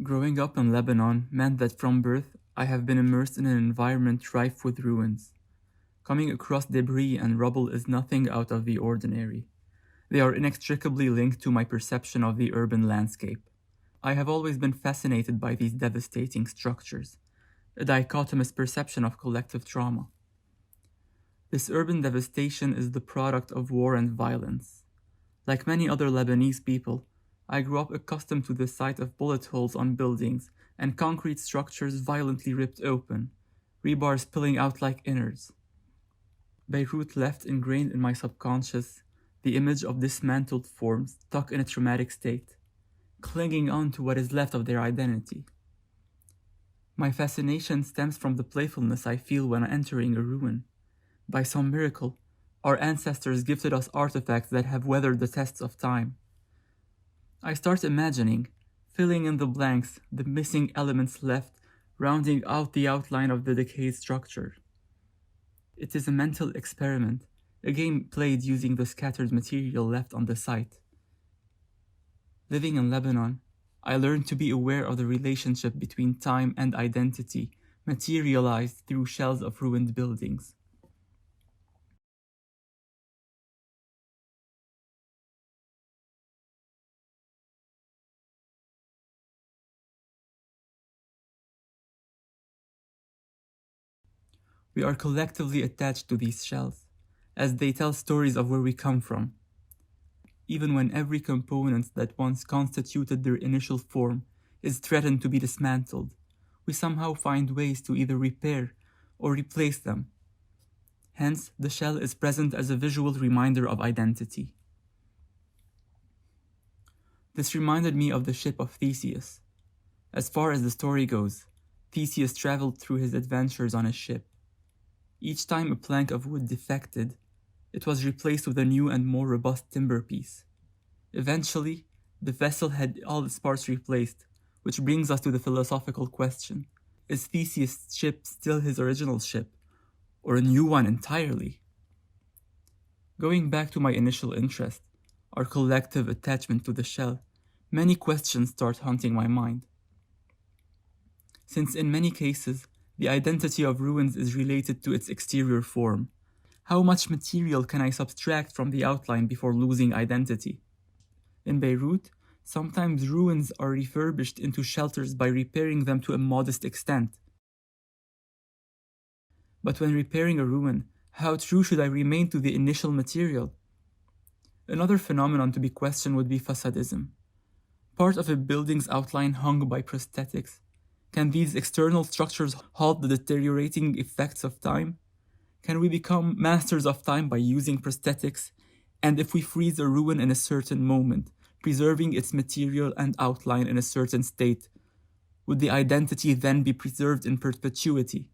Growing up in Lebanon meant that from birth I have been immersed in an environment rife with ruins. Coming across debris and rubble is nothing out of the ordinary. They are inextricably linked to my perception of the urban landscape. I have always been fascinated by these devastating structures, a dichotomous perception of collective trauma. This urban devastation is the product of war and violence. Like many other Lebanese people, I grew up accustomed to the sight of bullet holes on buildings and concrete structures violently ripped open, rebar spilling out like innards. Beirut left ingrained in my subconscious the image of dismantled forms stuck in a traumatic state, clinging on to what is left of their identity. My fascination stems from the playfulness I feel when entering a ruin. By some miracle, our ancestors gifted us artifacts that have weathered the tests of time. I start imagining, filling in the blanks, the missing elements left, rounding out the outline of the decayed structure. It is a mental experiment, a game played using the scattered material left on the site. Living in Lebanon, I learned to be aware of the relationship between time and identity, materialized through shells of ruined buildings. We are collectively attached to these shells, as they tell stories of where we come from. Even when every component that once constituted their initial form is threatened to be dismantled, we somehow find ways to either repair or replace them. Hence, the shell is present as a visual reminder of identity. This reminded me of the ship of Theseus. As far as the story goes, Theseus traveled through his adventures on a ship. Each time a plank of wood defected, it was replaced with a new and more robust timber piece. Eventually, the vessel had all its parts replaced, which brings us to the philosophical question: is Theseus' ship still his original ship, or a new one entirely? Going back to my initial interest, our collective attachment to the shell, many questions start haunting my mind. Since in many cases, the identity of ruins is related to its exterior form, how much material can I subtract from the outline before losing identity? In Beirut, sometimes ruins are refurbished into shelters by repairing them to a modest extent. But when repairing a ruin, how true should I remain to the initial material? Another phenomenon to be questioned would be facadism. Part of a building's outline hung by prosthetics. Can these external structures halt the deteriorating effects of time? Can we become masters of time by using prosthetics? And if we freeze a ruin in a certain moment, preserving its material and outline in a certain state, would the identity then be preserved in perpetuity?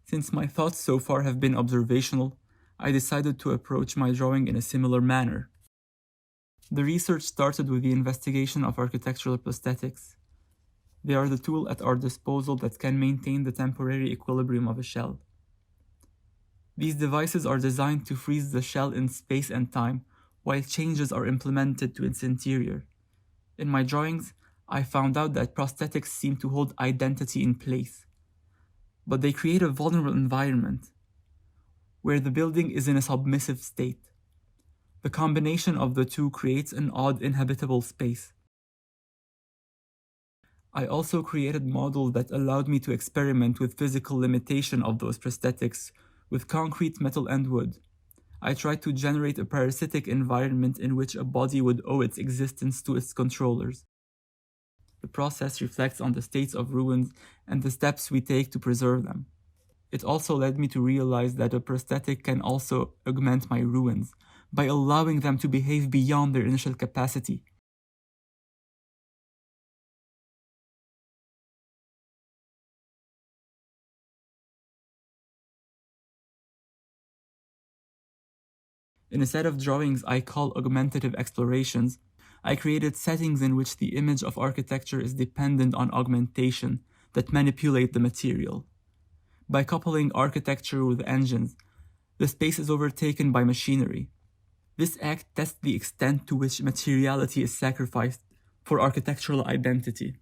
Since my thoughts so far have been observational, I decided to approach my drawing in a similar manner. The research started with the investigation of architectural prosthetics. They are the tool at our disposal that can maintain the temporary equilibrium of a shell. These devices are designed to freeze the shell in space and time while changes are implemented to its interior. In my drawings, I found out that prosthetics seem to hold identity in place, but they create a vulnerable environment where the building is in a submissive state. The combination of the two creates an odd inhabitable space. I also created models that allowed me to experiment with physical limitation of those prosthetics with concrete, metal, and wood. I tried to generate a parasitic environment in which a body would owe its existence to its controllers. The process reflects on the states of ruins and the steps we take to preserve them. It also led me to realize that a prosthetic can also augment my ruins by allowing them to behave beyond their initial capacity. In a set of drawings I call augmentative explorations, I created settings in which the image of architecture is dependent on augmentation that manipulate the material. By coupling architecture with engines, the space is overtaken by machinery. This act tests the extent to which materiality is sacrificed for architectural identity.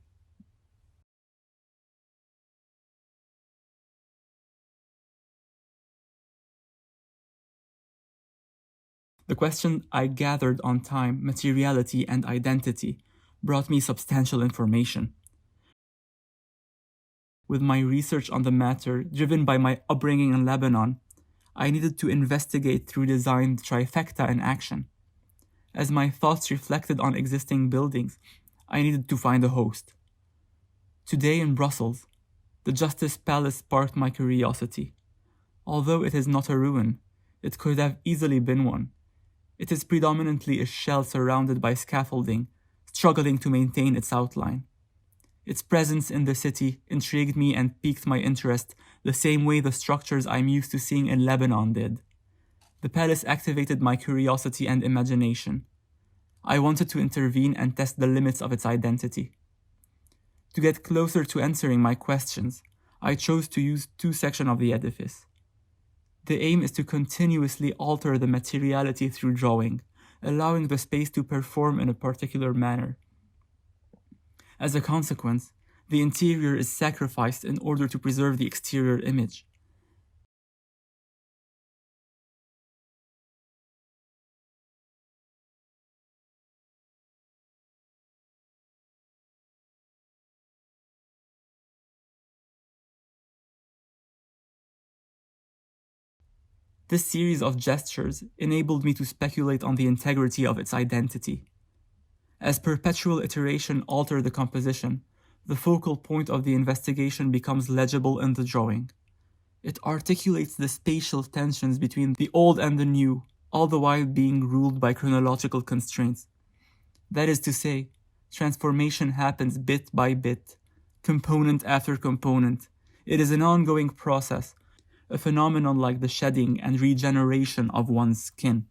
The question I gathered on time, materiality, and identity brought me substantial information. With my research on the matter, driven by my upbringing in Lebanon, I needed to investigate through design the trifecta in action. As my thoughts reflected on existing buildings, I needed to find a host. Today in Brussels, the Justice Palace sparked my curiosity. Although it is not a ruin, it could have easily been one. It is predominantly a shell surrounded by scaffolding, struggling to maintain its outline. Its presence in the city intrigued me and piqued my interest the same way the structures I'm used to seeing in Lebanon did. The palace activated my curiosity and imagination. I wanted to intervene and test the limits of its identity. To get closer to answering my questions, I chose to use two sections of the edifice. The aim is to continuously alter the materiality through drawing, allowing the space to perform in a particular manner. As a consequence, the interior is sacrificed in order to preserve the exterior image. This series of gestures enabled me to speculate on the integrity of its identity. As perpetual iteration alters the composition, the focal point of the investigation becomes legible in the drawing. It articulates the spatial tensions between the old and the new, all the while being ruled by chronological constraints. That is to say, transformation happens bit by bit, component after component. It is an ongoing process, a phenomenon like the shedding and regeneration of one's skin.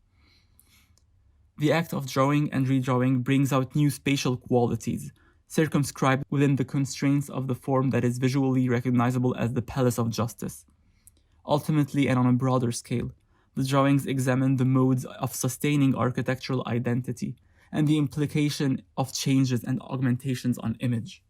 The act of drawing and redrawing brings out new spatial qualities, circumscribed within the constraints of the form that is visually recognizable as the Palace of Justice. Ultimately, and on a broader scale, the drawings examine the modes of sustaining architectural identity and the implication of changes and augmentations on image.